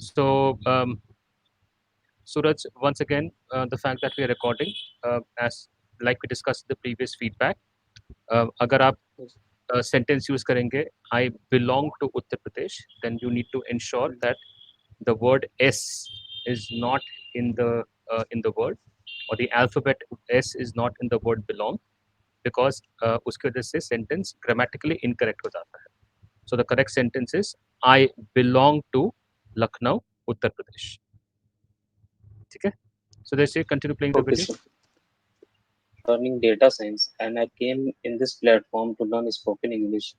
So, Suraj, once again, the fact that we are recording, as like we discussed the previous feedback, अगर आप Yes. sentence use करेंगे, I belong to Uttar Pradesh, then you need to ensure that the word S is not in the word, or the alphabet S is not in the word belong, because उसकी वजह से sentence grammatically incorrect हो जाता है. So the correct sentence is I belong to Lucknow, Uttar Pradesh. ठीक है? So they say continue playing the Okay, video. sir. Learning data science, and I came in this platform to learn spoken English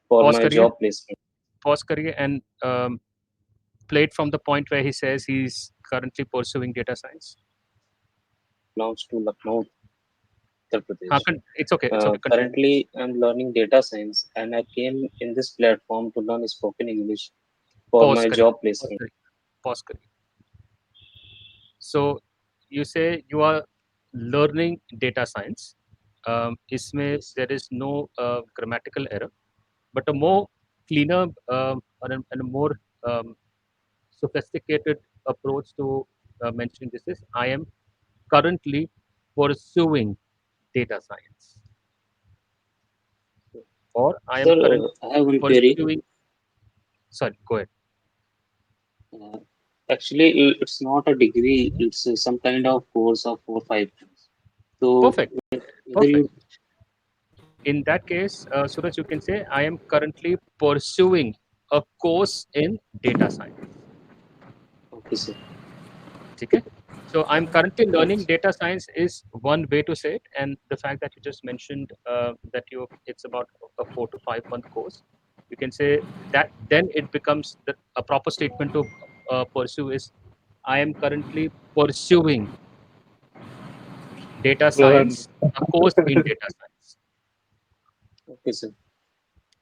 for Pause my करिए, job placement. pause करिए and play it from the point where he says he's currently pursuing data science. Belongs to Lucknow, Uttar हाँ, Pradesh. it's okay, continue. Currently, I'm learning data science, and I came in this platform to learn spoken English for Pause my करिए, job pause placement. करिए, pause करिए. So you say you are learning data science. इसमें Yes. there is no grammatical error, but a more cleaner and a more um, sophisticated approach to mentioning this is I am currently pursuing data science, or I am Sir, currently I have one query. pursuing. Sorry, go ahead. Uh, Actually, it's not a degree, it's some kind of course of 4 5 years. So, Perfect, whether perfect. you, In that case, Suraj, you can say I am currently pursuing a course in data science. okay, sir. Okay. So I'm currently Okay, learning sir. data science is one way to say it, and the fact that you just mentioned that you it's about a 4 to 5 month course, you can say that then it becomes a proper statement to pursue is I am currently pursuing data Learn. science, a course in data science. Okay, sir.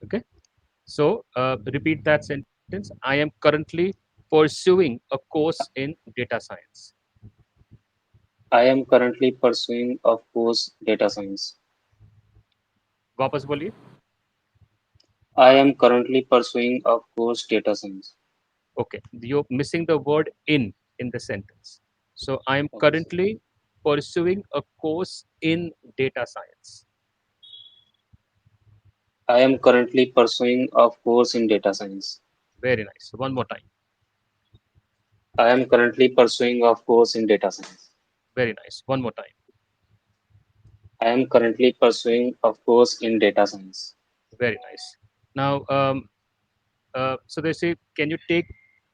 Okay. So repeat that sentence. I am currently pursuing a course in data science. I am currently pursuing, of course, data science. वापस बोलिए. I am currently pursuing, of course, data science. Okay, you're missing the word in the sentence. So I am Okay, sir. currently pursuing a course in data science. I am currently pursuing, of course, in data science. Very nice. One more time. I am currently pursuing, of course, in data science. Very nice. One more time. I am currently pursuing, of course, in data science. Very nice. Now, so they say, can you take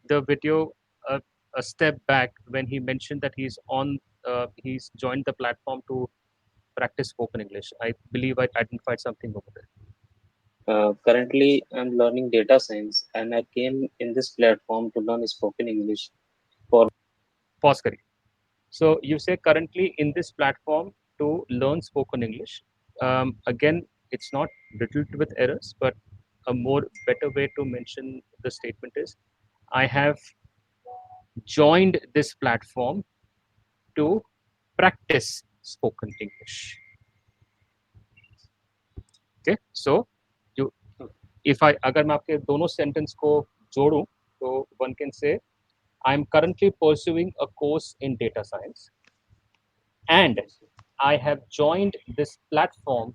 the video a step back when he mentioned that he's joined the platform to practice spoken English. I believe I identified something over there. Currently, I'm learning data science, and I came in this platform to learn spoken English for Pause करिए. So you say currently in this platform to learn spoken English. Again, it's not riddled with errors, but a more better way to mention the statement is I have joined this platform to practice spoken English. Okay, so you if I अगर मैं आपके दोनों sentence को जोड़ूं तो one can say I am currently pursuing a course in data science and I have joined this platform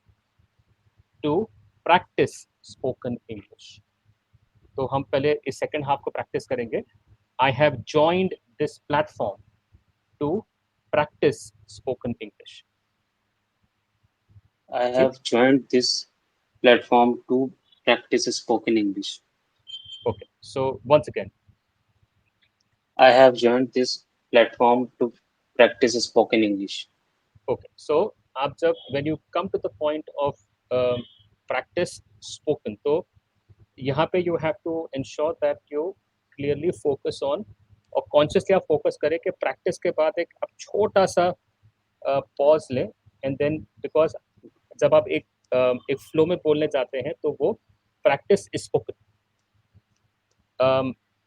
to practice spoken English. तो हम पहले इस second half को practice करेंगे. I have joined this platform to practice spoken English. I ठीक? have joined this platform to practice spoken English. Okay. So once again, I have joined this platform to practice spoken English. okay. So आप जब when you come to the point of practice spoken, तो यहाँ पे you have to ensure that you clearly focus on और consciously आप focus करें कि practice के बाद एक आप छोटा सा पॉज लें एंड देन बिकॉज जब आप एक फ्लो में बोलने जाते हैं तो वो practice spoken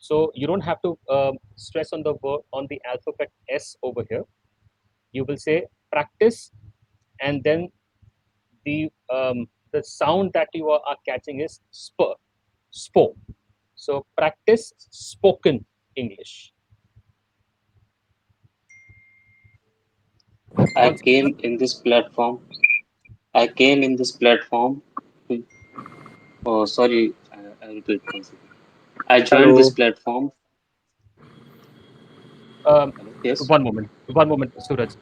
so you don't have to stress on the word on the alphabet S over here. You will say practice and then the sound that you are catching is spo. So practice spoken. English. I Once again, came in this platform. I came in this platform. To, oh, sorry. I repeat once again. I joined this Hello. platform. um, Hello. Yes. one moment, Suraj.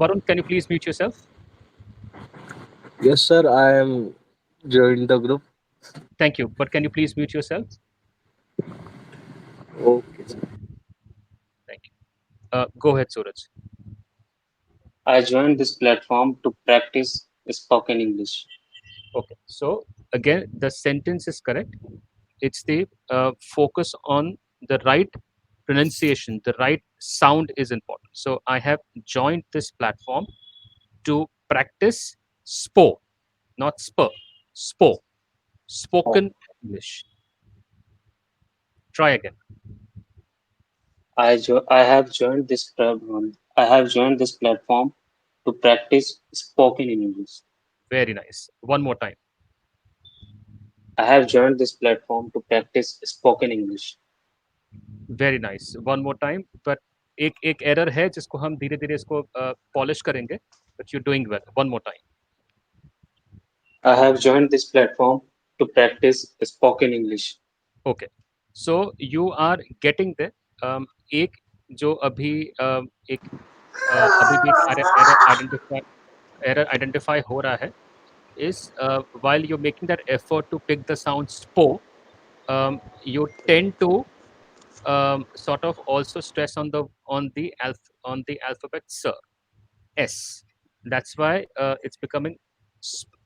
Varun, can you please mute yourself? Yes, sir. I am joined the group. Thank you. But can you please mute yourself? Okay, sir. Thank you. Go ahead, Suraj. I joined this platform to practice spoken English. Okay. So again, the sentence is correct. It's the focus on the right pronunciation, the right sound is important. So I have joined this platform to practice SPO, not SPO, SPO, Oh, spoken English. Try again. I have joined this platform. I have joined this platform to practice spoken English. Very nice. One more time. I have joined this platform to practice spoken English. Very nice one more time but एक error है जिसको हम धीरे धीरे इसको polish करेंगे but you doing well one more time I have joined this platform to practice spoken English. Okay so you are getting the एक जो अभी एक अभी भी एक एरर आइडेंटिफाई हो रहा है is while you're making that effort to pick the sound spo, you tend to sort of also stress on the alphabet sir. S. That's why it's becoming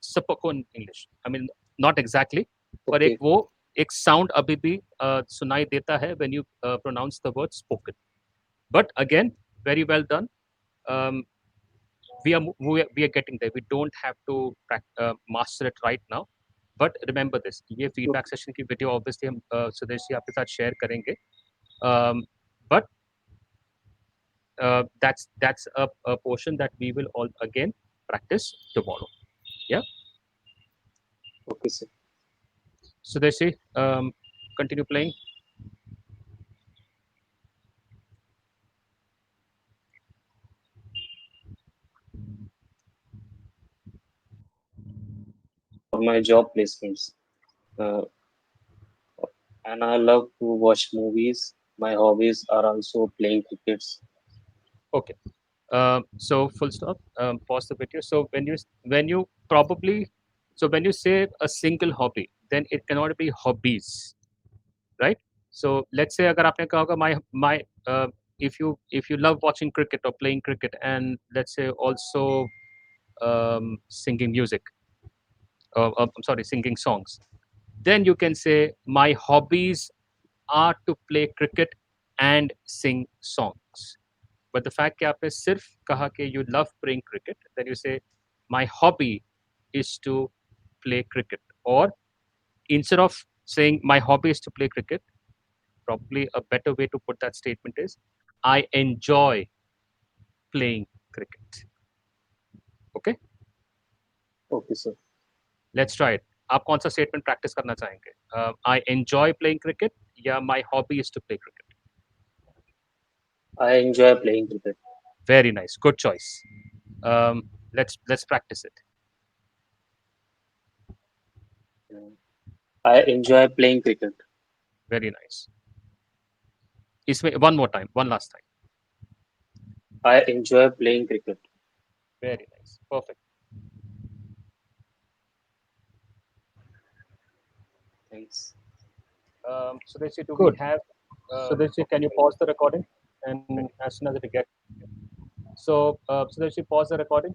spoken English. I mean, not exactly, पर एक Okay. वो एक sound अभी भी सुनाई देता है when you pronounce the word spoken. But again, very well done. Um, we are getting there. We don't have to master it right now. But remember this. ये feedback session की video obviously हम सुदेश जी आपके साथ share करेंगे. But that's a portion that we will all again practice tomorrow. Yeah. Okay, sir. Sudeshi, continue playing. For my job placements. Uh, and I love to watch movies. My hobbies are also playing crickets. Okay. So full stop. Pause the video. So when you probably when you say a single hobby, then it cannot be hobbies, right? So let's say अगर आपने कहा होगा my uh, if you love watching cricket or playing cricket and let's say also singing music, I'm sorry, singing songs, then you can say my hobbies are to play cricket and sing songs. But the fact कि आपने सिर्फ कहा कि you love playing cricket, then you say my hobby is to play cricket. Or instead of saying my hobby is to play cricket, probably a better way to put that statement is I enjoy playing cricket. Okay, Okay, sir. let's try it. आप कौन सा statement practice करना चाहेंगे? I enjoy playing cricket या my hobby is to play cricket. I enjoy playing cricket. Very nice, good choice. Let's practice it. Uh, I enjoy playing cricket. Very nice. इसमें one more time, one last time. I enjoy playing cricket. Very nice, perfect. Thanks. Sudeshi, do we Good. have? Sudeshi, Okay, can you very pause good. the recording? Very And good. as soon as it gets So Sudeshi, pause the recording.